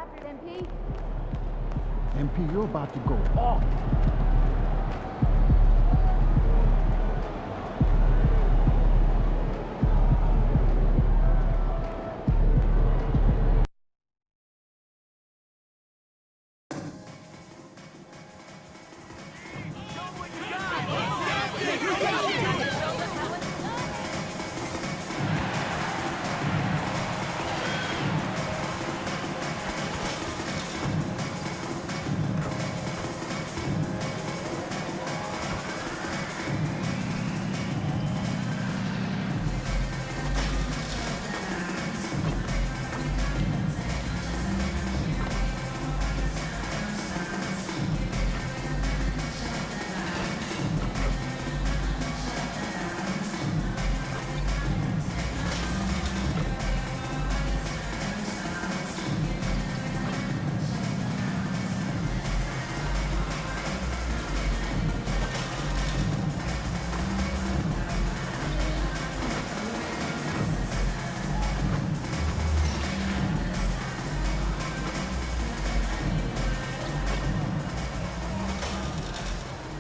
MP. MP, you're about to go off.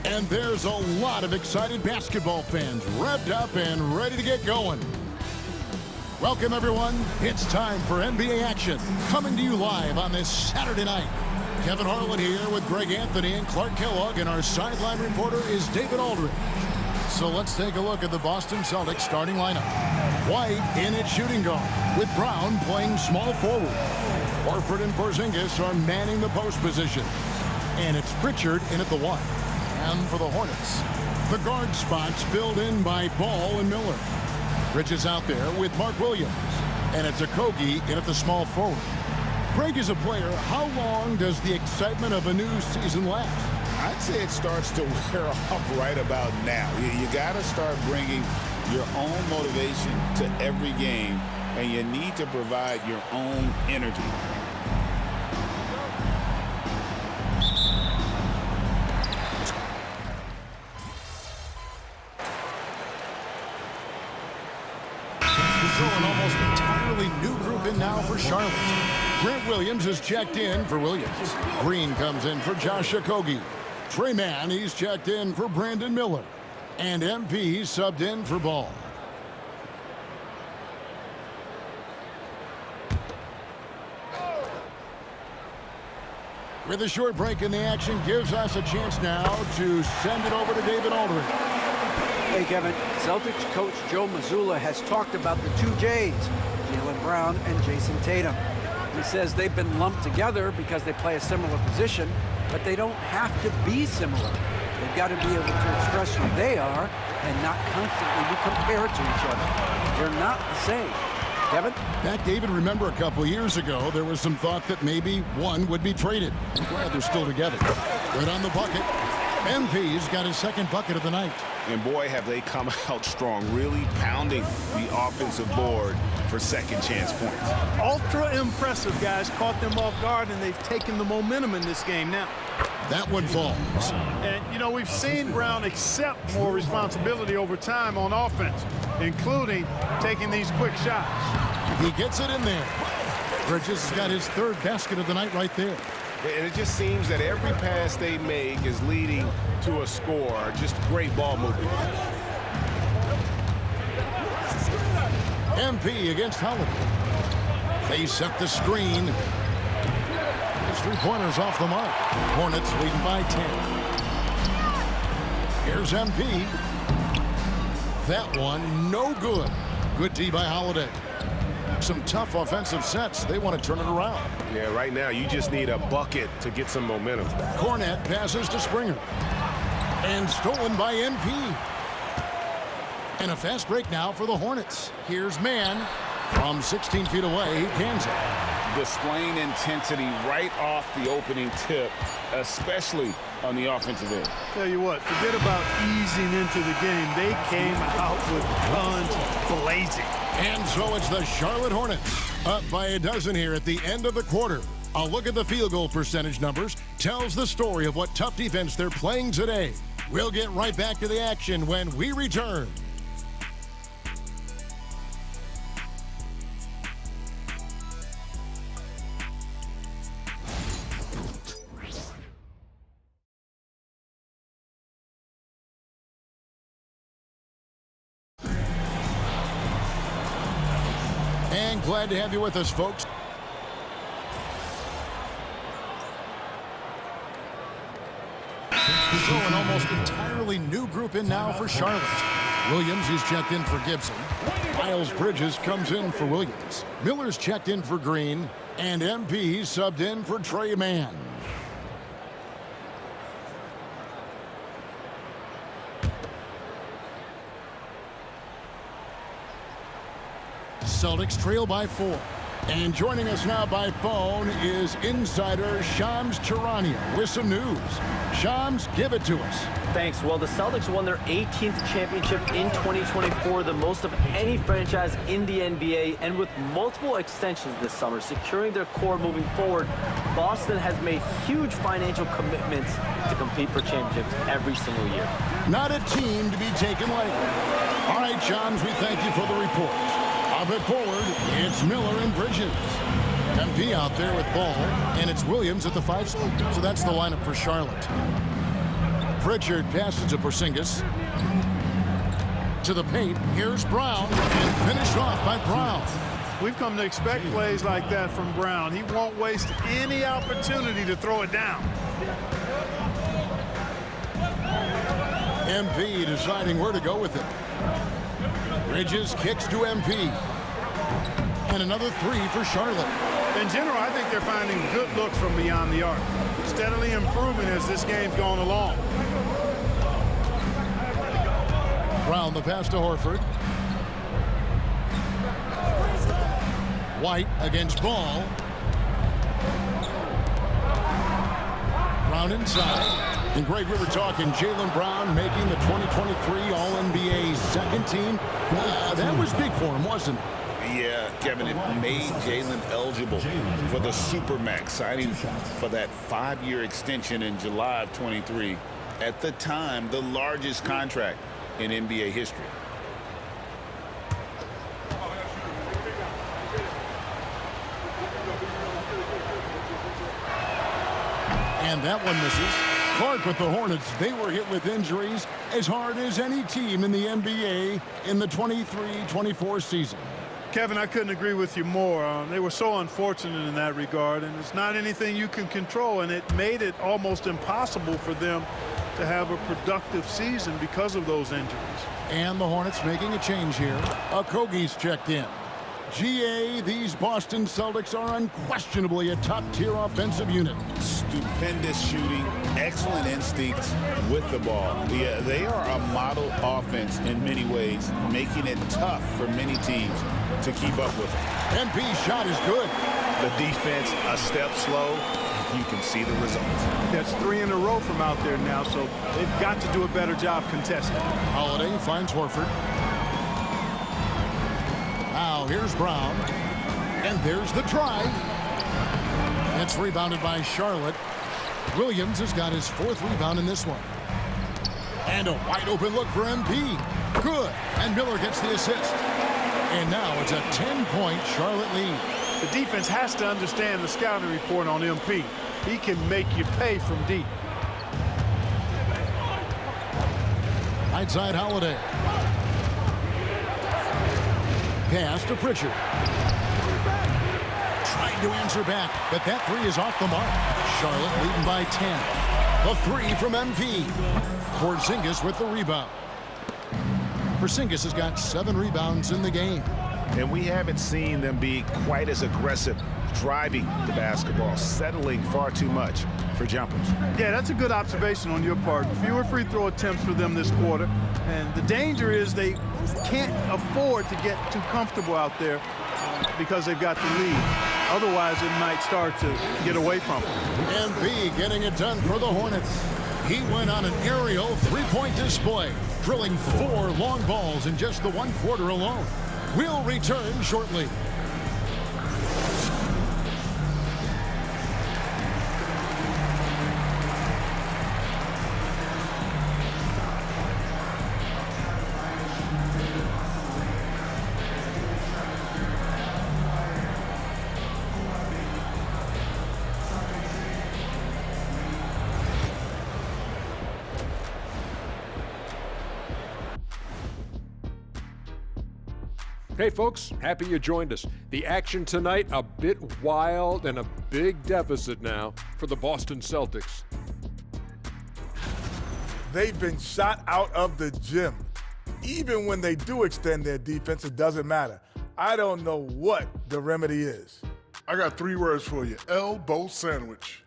And there's a lot of excited basketball fans revved up and ready to get going. Welcome, everyone. It's time for NBA action, coming to you live on this Saturday night. Kevin Harlan here with Greg Anthony and Clark Kellogg, and our sideline reporter is David Aldridge. So let's take a look at the Boston Celtics starting lineup. White in at shooting guard, with Brown playing small forward. Horford and Porzingis are manning the post position. And it's Pritchard in at the 1. And for the Hornets, the guard spots filled in by Ball and Miller. Bridges out there with Mark Williams. And it's Okogie in at the small forward. Greg, is a player, how long does the excitement of a new season last? I'd say it starts to wear off right about now. You got to start bringing your own motivation to every game, and you need to provide your own energy. An almost entirely new group in now for Charlotte. Grant Williams is checked in for Williams. Green comes in for Josh Okogie. Trey Mann, he's checked in for Brandon Miller. And MP subbed in for Ball. With a short break in the action, gives us a chance now to send it over to David Aldridge. Hey, Kevin. Celtics coach Joe Mazzulla has talked about the two J's, Jaylen Brown and Jason Tatum. He says they've been lumped together because they play a similar position, but they don't have to be similar. They've got to be able to express who they are and not constantly be compared to each other. They're not the same. Kevin? That, David, remember a couple years ago, there was some thought that maybe one would be traded. I'm glad they're still together. Right on the bucket. MP's got his second bucket of the night. And boy, have they come out strong, really pounding the offensive board for second chance points. Ultra impressive, guys. Caught them off guard, and they've taken the momentum in this game now. That one falls. And, you know, we've seen Brown accept more responsibility over time on offense, including taking these quick shots. He gets it in there. Bridges has got his third basket of the night right there. And it just seems that every pass they make is leading to a score. Just great ball movement. MP against Holiday. They set the screen. His three-pointers off the mark. Hornets leading by 10. Here's MP. That one, no good. Good D by Holiday. Some tough offensive sets. They want to turn it around. Yeah, right now you just need a bucket to get some momentum. Cornette passes to Springer. And stolen by MP. And a fast break now for the Hornets. Here's Mann. From 16 feet away, he cans it. Displaying intensity right off the opening tip, especially on the offensive end. Tell you what, forget about easing into the game. They came out with guns blazing. And so it's the Charlotte Hornets up by a dozen here at the end of the quarter. A look at the field goal percentage numbers tells the story of what tough defense they're playing today. We'll get right back to the action when we return. And glad to have you with us, folks. So an almost entirely new group in now for Charlotte. Williams is checked in for Gibson. Miles Bridges comes in for Williams. Miller's checked in for Green. And MP subbed in for Trey Mann. Celtics trail by 4. And joining us now by phone is insider Shams Charania with some news. Shams, give it to us. Thanks. Well, the Celtics won their 18th championship in 2024, the most of any franchise in the NBA, and with multiple extensions this summer, securing their core moving forward, Boston has made huge financial commitments to compete for championships every single year. Not a team to be taken lightly. All right, Shams, we thank you for the report. Up it forward, it's Miller and Bridges. MP out there with Ball, and it's Williams at the 5 spot. So that's the lineup for Charlotte. Pritchard passes to Porzingis. To the paint, here's Brown, and finished off by Brown. We've come to expect plays like that from Brown. He won't waste any opportunity to throw it down. MP deciding where to go with it. Bridges kicks to MP. And another 3 for Charlotte. In general, I think they're finding good looks from beyond the arc. Steadily improving as this game's going along. Brown the pass to Horford. White against Ball. Brown inside. And Greg, we were talking Jaylen Brown making the 2023 All-NBA second team. That was big for him, wasn't it? Yeah, Kevin, it made Jaylen eligible for the Supermax, signing for that 5-year extension in July of 23. At the time, the largest contract in NBA history. And that one misses. Clark with the Hornets, they were hit with injuries as hard as any team in the NBA in the 23-24 season. Kevin, I couldn't agree with you more. They were so unfortunate in that regard, and it's not anything you can control, and it made it almost impossible for them to have a productive season because of those injuries. And the Hornets making a change here. Okogie's checked in. GA, these Boston Celtics are unquestionably a top-tier offensive unit. Stupendous shooting, excellent instincts with the ball. Yeah, they are a model offense in many ways, making it tough for many teams to keep up with them. MP's shot is good. The defense a step slow. You can see the results. That's 3 in a row from out there now, so they've got to do a better job contesting. Holiday finds Horford. Now here's Brown. And there's the drive. It's rebounded by Charlotte. Williams has got his 4th rebound in this one. And a wide open look for MP. Good. And Miller gets the assist. And now it's a 10-point Charlotte lead. The defense has to understand the scouting report on MP. He can make you pay from deep. Right side Holiday. Pass to Pritchard. Trying to answer back, but that 3 is off the mark. Charlotte leading by 10. The 3 from MP. Porzingis with the rebound. Porzingis has got 7 rebounds in the game. And we haven't seen them be quite as aggressive driving the basketball, settling far too much for jumpers. Yeah, that's a good observation on your part. Fewer free throw attempts for them this quarter. And the danger is they can't afford to get too comfortable out there because they've got the lead. Otherwise, it might start to get away from them. MP getting it done for the Hornets. He went on an aerial 3-point display, drilling 4 long balls in just the 1 quarter alone. We'll return shortly. Hey folks, happy you joined us. The action tonight, a bit wild and a big deficit now for the Boston Celtics. They've been shot out of the gym. Even when they do extend their defense, it doesn't matter. I don't know what the remedy is. I got 3 words for you. Elbow sandwich.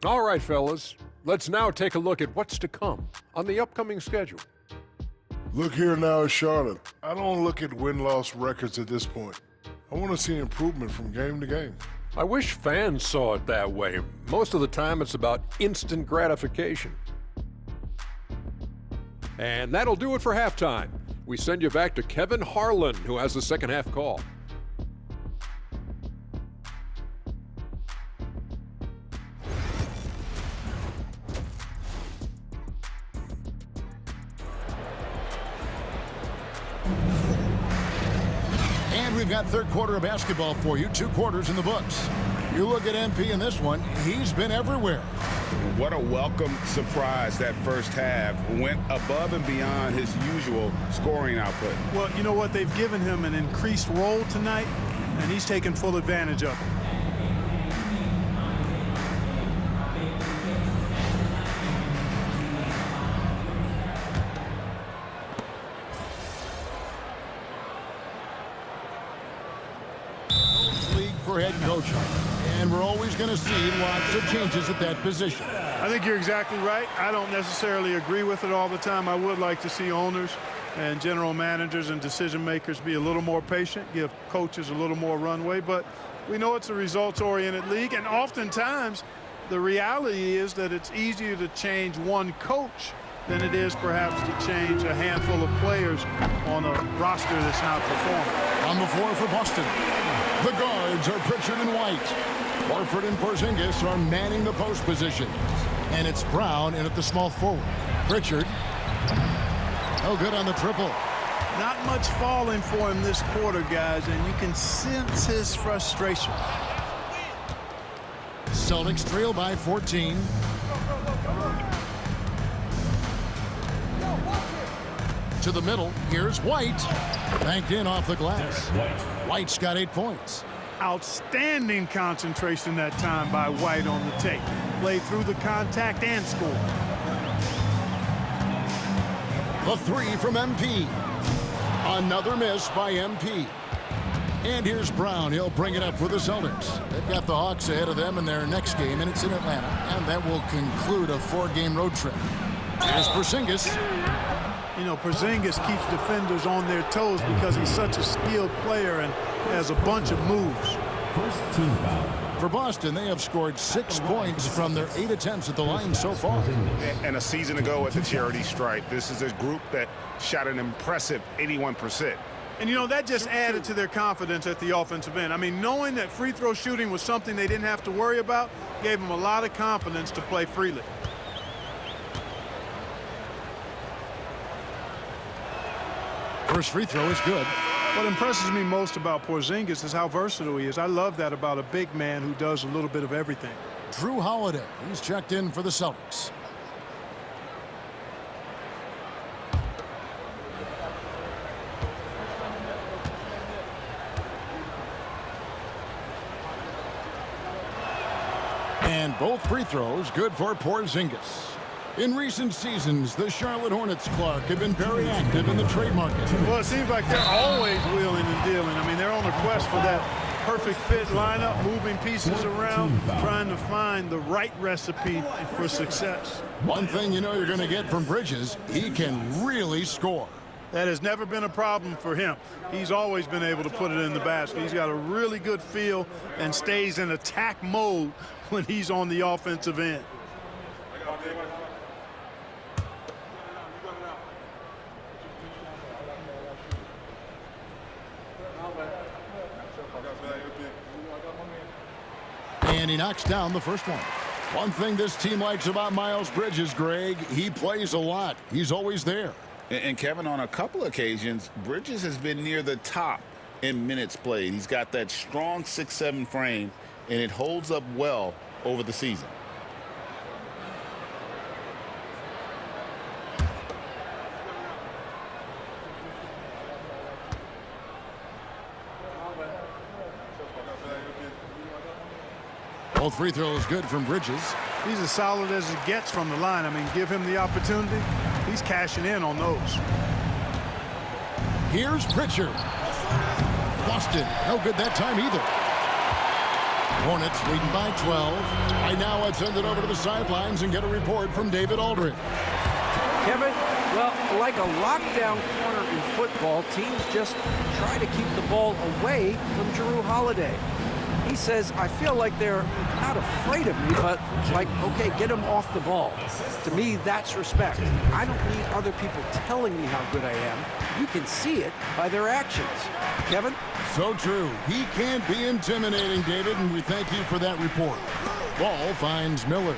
All right, fellas, let's now take a look at what's to come on the upcoming schedule. Look here now, Charlotte. I don't look at win-loss records at this point. I want to see improvement from game to game. I wish fans saw it that way. Most of the time, it's about instant gratification. And that'll do it for halftime. We send you back to Kevin Harlan, who has the second half call. And we've got third quarter of basketball for you, 2 quarters in the books. You look at MP in this one, he's been everywhere. What a welcome surprise that first half. Went above and beyond his usual scoring output. Well, you know what? They've given him an increased role tonight, and he's taken full advantage of it. For head coach, and we're always going to see lots of changes at that position. I think you're exactly right. I don't necessarily agree with it all the time. I would like to see owners and general managers and decision makers be a little more patient, give coaches a little more runway, but we know it's a results-oriented league, and oftentimes the reality is that it's easier to change one coach than it is perhaps to change a handful of players on a roster that's not performing. On the floor for Boston, the guards are Pritchard and White. Horford and Porzingis are manning the post position. And it's Brown in at the small forward. Pritchard, no good on the triple. Not much falling for him this quarter, guys, and you can sense his frustration. Celtics trail by 14. To the middle, here's White. Banked in off the glass. White's got 8 points. Outstanding concentration that time by White on the tape. Played through the contact and scored. The 3 from MP. Another miss by MP. And here's Brown. He'll bring it up for the Celtics. They've got the Hawks ahead of them in their next game, and it's in Atlanta. And that will conclude a 4-game road trip. Here's Porzingis. You know, Porzingis keeps defenders on their toes because he's such a skilled player and has a bunch of moves. First team foul. For Boston, they have scored 6 points from their 8 attempts at the line so far. And a season ago at the charity stripe, this is a group that shot an impressive 81%. And, you know, that just added to their confidence at the offensive end. I mean, knowing that free throw shooting was something they didn't have to worry about gave them a lot of confidence to play freely. First free throw is good. What impresses me most about Porzingis is how versatile he is. I love that about a big man who does a little bit of everything. Drew Holiday, he's checked in for the Celtics. And both free throws good for Porzingis. In recent seasons, the Charlotte Hornets, Clark, have been very active in the trade market. Well, it seems like they're always wheeling and dealing. I mean, they're on a quest for that perfect fit lineup, moving pieces around, trying to find the right recipe for success. One thing you know you're going to get from Bridges, he can really score. That has never been a problem for him. He's always been able to put it in the basket. He's got a really good feel and stays in attack mode when he's on the offensive end. And he knocks down the first one. One thing this team likes about Miles Bridges, Greg, he plays a lot. He's always there. And Kevin, on a couple occasions, Bridges has been near the top in minutes played. He's got that strong 6'7" frame, and it holds up well over the season. Both free throws good from Bridges. He's as solid as it gets from the line. I mean, give him the opportunity. He's cashing in on those. Here's Pritchard. Boston, no good that time either. Hornets leading by 12. Right now, let's send it over to the sidelines and get a report from David Aldridge. Kevin, well, like a lockdown corner in football, teams just try to keep the ball away from Jrue Holiday. He says, I feel like they're not afraid of me, but like, okay, get him off the ball. To me, that's respect. I don't need other people telling me how good I am. You can see it by their actions. Kevin? So true. He can't be intimidating, David, and we thank you for that report. Ball finds Miller.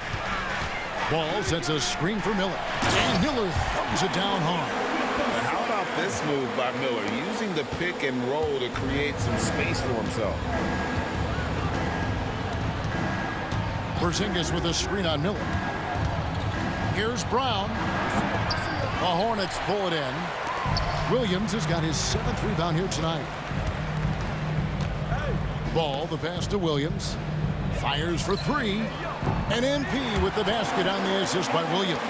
Ball sets a screen for Miller. And Miller throws it down hard. And how about this move by Miller, using the pick and roll to create some space for himself? Porzingis with a screen on Miller. Here's Brown. The Hornets pull it in. Williams has got his 7th rebound here tonight. Ball, the pass to Williams. Fires for 3. And MP with the basket on the assist by Williams.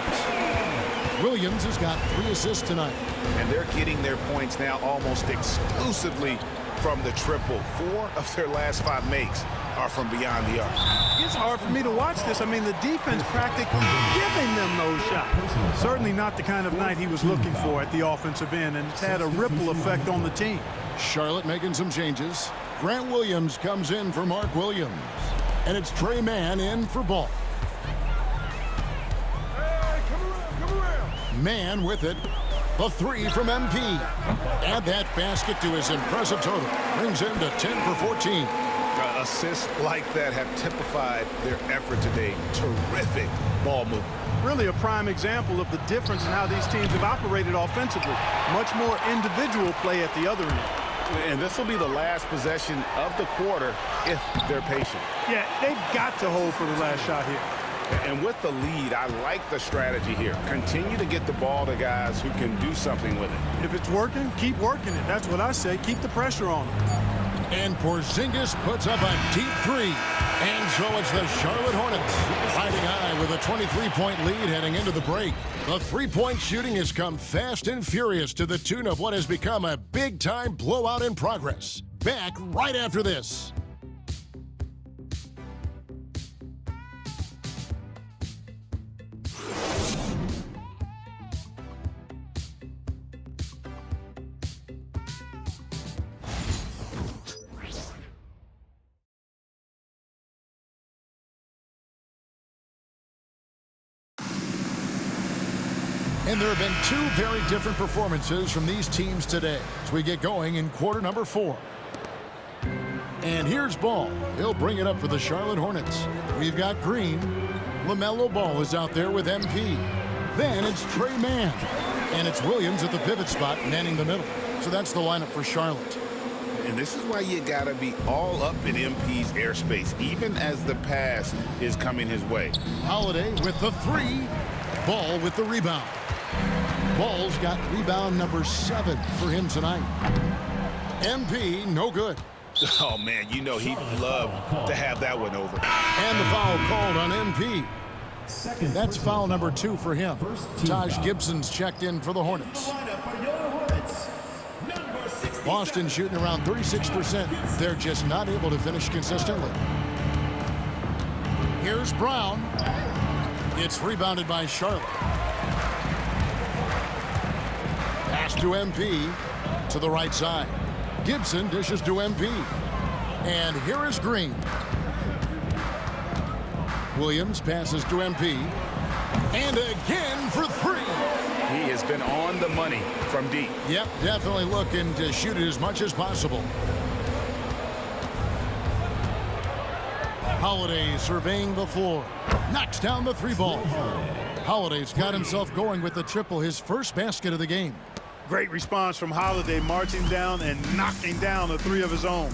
Williams has got 3 assists tonight. And they're getting their points now almost exclusively from the triple. 4 of their last 5 makes are from beyond the arc. It's hard for me to watch this. I mean, the defense practically giving them those shots. Certainly not the kind of night he was looking for at the offensive end, and it's had a ripple effect on the team. Charlotte making some changes. Grant Williams comes in for Mark Williams. And it's Trey Mann in for Ball. Hey, come around. Mann with it. The 3 from MP. Add that basket to his impressive total. Brings him to 10 for 14. Assists like that have typified their effort today. Terrific ball movement. Really a prime example of the difference in how these teams have operated offensively. Much more individual play at the other end. And this will be the last possession of the quarter if they're patient. Yeah, they've got to hold for the last shot here. And with the lead, I like the strategy here. Continue to get the ball to guys who can do something with it. If it's working, keep working it. That's what I say. Keep the pressure on them. And Porzingis puts up a deep 3. And so it's the Charlotte Hornets riding high with a 23-point lead heading into the break. The 3-point shooting has come fast and furious to the tune of what has become a big-time blowout in progress. Back right after this. And there have been 2 very different performances from these teams today as we get going in quarter number 4. And here's Ball. He'll bring it up for the Charlotte Hornets. We've got Green. LaMelo Ball is out there with MP. Then it's Trey Mann. And it's Williams at the pivot spot, manning the middle. So that's the lineup for Charlotte. And this is why you got to be all up in MP's airspace, even as the pass is coming his way. Holiday with the 3. Ball with the rebound. Ball's got rebound number 7 for him tonight. MP, no good. Oh, man, you know he'd love to have that one over. And the foul called on MP. That's foul number 2 for him. Taj Gibson's checked in for the Hornets. Boston shooting around 36%. They're just not able to finish consistently. Here's Brown. It's rebounded by Charlotte. Pass to MP to the right side. Gibson dishes to MP. And here is Green. Williams passes to MP. And again for 3. He has been on the money from deep. Yep, definitely looking to shoot it as much as possible. Holiday surveying the floor. Knocks down the 3 ball. Holiday's got himself going with the triple, his first basket of the game. Great response from Holiday, marching down and knocking down a 3 of his own.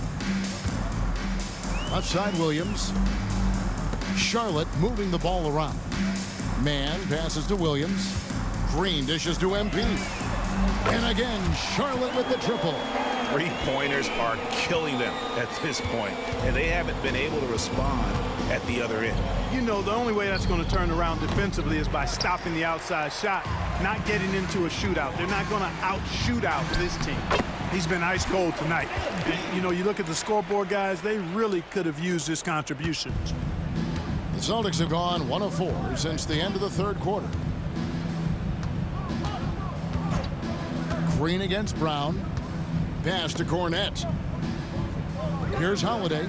Left side Williams. Charlotte moving the ball around. Mann passes to Williams. Green dishes to MP. And again, Charlotte with the triple. Three-pointers are killing them at this point, and they haven't been able to respond at the other end. You know, the only way that's going to turn around defensively is by stopping the outside shot, not getting into a shootout. They're not going to out-shoot out this team. He's been ice cold tonight. And, you know, you look at the scoreboard, guys, they really could have used his contributions. The Celtics have gone 1 of 4 since the end of the third quarter. Green against Brown. Pass to Cornette. Here's Holiday.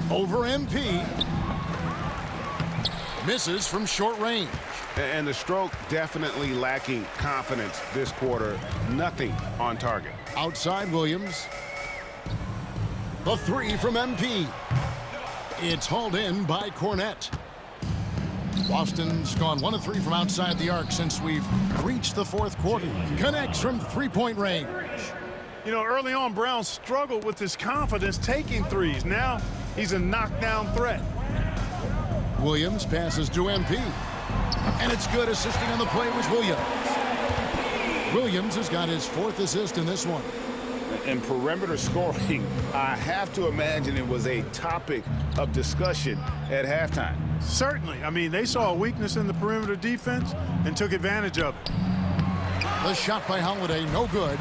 Over MP. Misses from short range. And the stroke definitely lacking confidence this quarter. Nothing on target. Outside Williams. The three from MP. It's hauled in by Cornette. Boston's gone 1 of 3 from outside the arc since we've reached the fourth quarter. Connects from three-point range. You know, early on, Brown struggled with his confidence taking threes. Now he's a knockdown threat. Williams passes to MP. And it's good. Assisting on the play was Williams. Williams has got his 4th assist in this one. And perimeter scoring, I have to imagine it was a topic of discussion at halftime. Certainly. I mean, they saw a weakness in the perimeter defense and took advantage of it. The shot by Holiday, no good.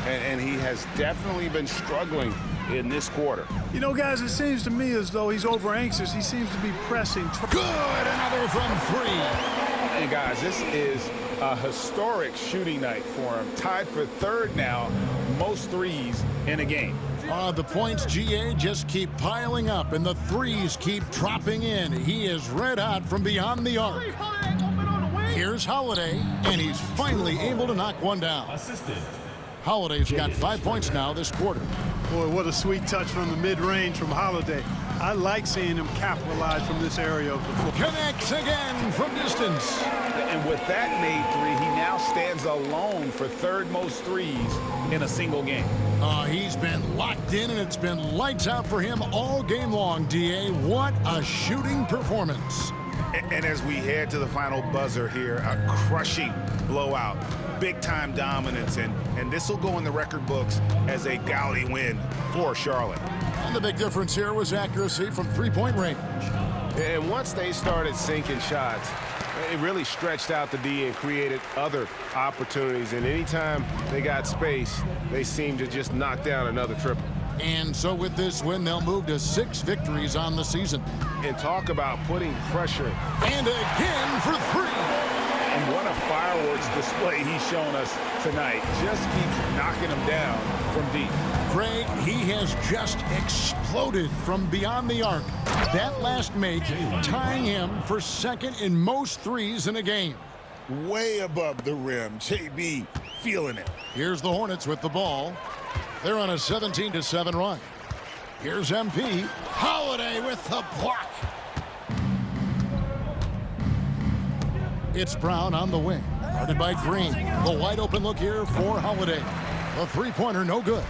And he has definitely been struggling in this quarter. You know, guys, it seems to me as though he's over anxious. He seems to be pressing. Good, another from 3. And guys, this is a historic shooting night for him. Tied for 3rd now, most threes in a game. The points, GA, just keep piling up, and the threes keep dropping in. He is red hot from beyond the arc. Here's Holiday, and he's finally able to knock one down. Holiday's got 5 points now this quarter. Boy, what a sweet touch from the mid-range from Holiday. I like seeing him capitalize from this area of the floor. Connects again from distance. And with that made 3, he now stands alone for 3rd most threes in a single game. He's been locked in, and it's been lights out for him all game long, DA. What a shooting performance. And as we head to the final buzzer here, a crushing blowout. Big-time dominance, and this will go in the record books as a gaudy win for Charlotte. And the big difference here was accuracy from three-point range. And once they started sinking shots, it really stretched out the D and created other opportunities. And anytime they got space, they seemed to just knock down another triple. And so with this win, they'll move to 6 victories on the season. And talk about putting pressure. And again for 3. And what a fireworks display he's shown us tonight. Just keeps knocking them down from deep. Craig, he has just exploded from beyond the arc. That last make tying him for 2nd in most threes in a game. Way above the rim. JB feeling it. Here's the Hornets with the ball. They're on a 17-7 run. Here's MP. Holiday with the block. It's Brown on the wing. Guarded by Green. The wide open look here for Holiday. The three-pointer no good.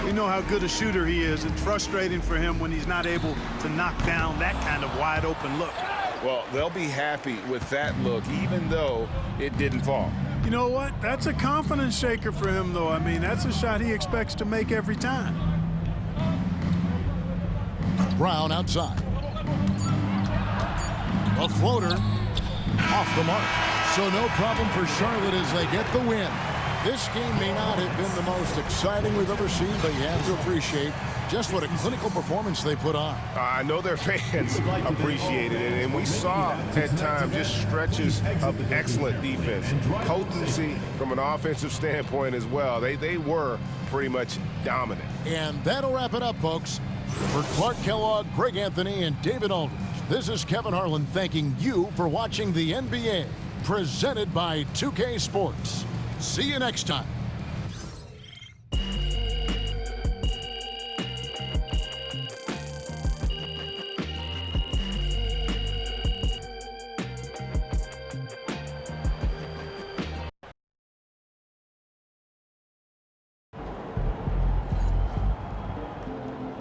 We know how good a shooter he is. It's frustrating for him when he's not able to knock down that kind of wide open look. Well, they'll be happy with that look, even though it didn't fall. You know what? That's a confidence shaker for him, though. I mean, that's a shot he expects to make every time. Brown outside. A floater off the mark. So no problem for Charlotte as they get the win. This game may not have been the most exciting we've ever seen, but you have to appreciate just what a clinical performance they put on. I know their fans appreciated it, and we saw at times just stretches of excellent defense. Potency from an offensive standpoint as well. They were pretty much dominant. And that'll wrap it up, folks. For Clark Kellogg, Greg Anthony, and David Aldridge, this is Kevin Harlan thanking you for watching the NBA, presented by 2K Sports. See you next time.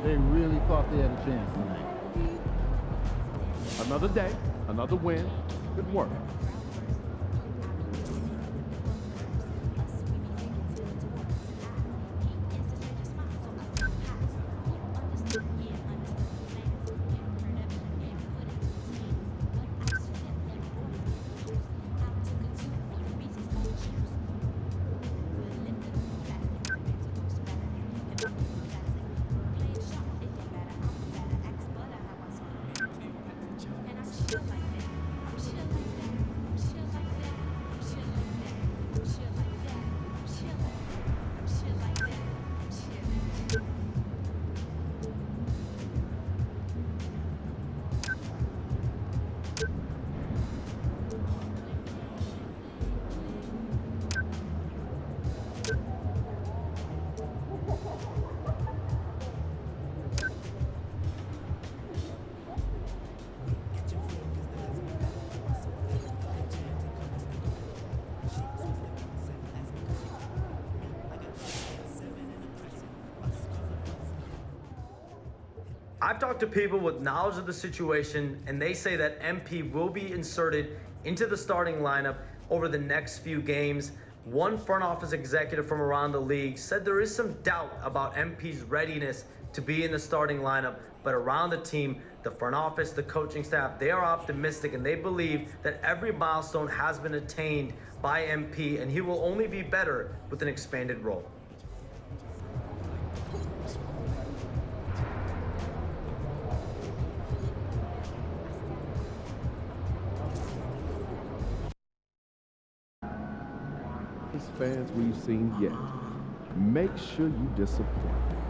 They really thought they had a chance tonight. Another day, another win. Good work. I've talked to people with knowledge of the situation, and they say that MP will be inserted into the starting lineup over the next few games. One front office executive from around the league said there is some doubt about MP's readiness to be in the starting lineup, but around the team, the front office, the coaching staff, they are optimistic and they believe that every milestone has been attained by MP, and he will only be better with an expanded role. Fans we've seen yet. Make sure you disappoint.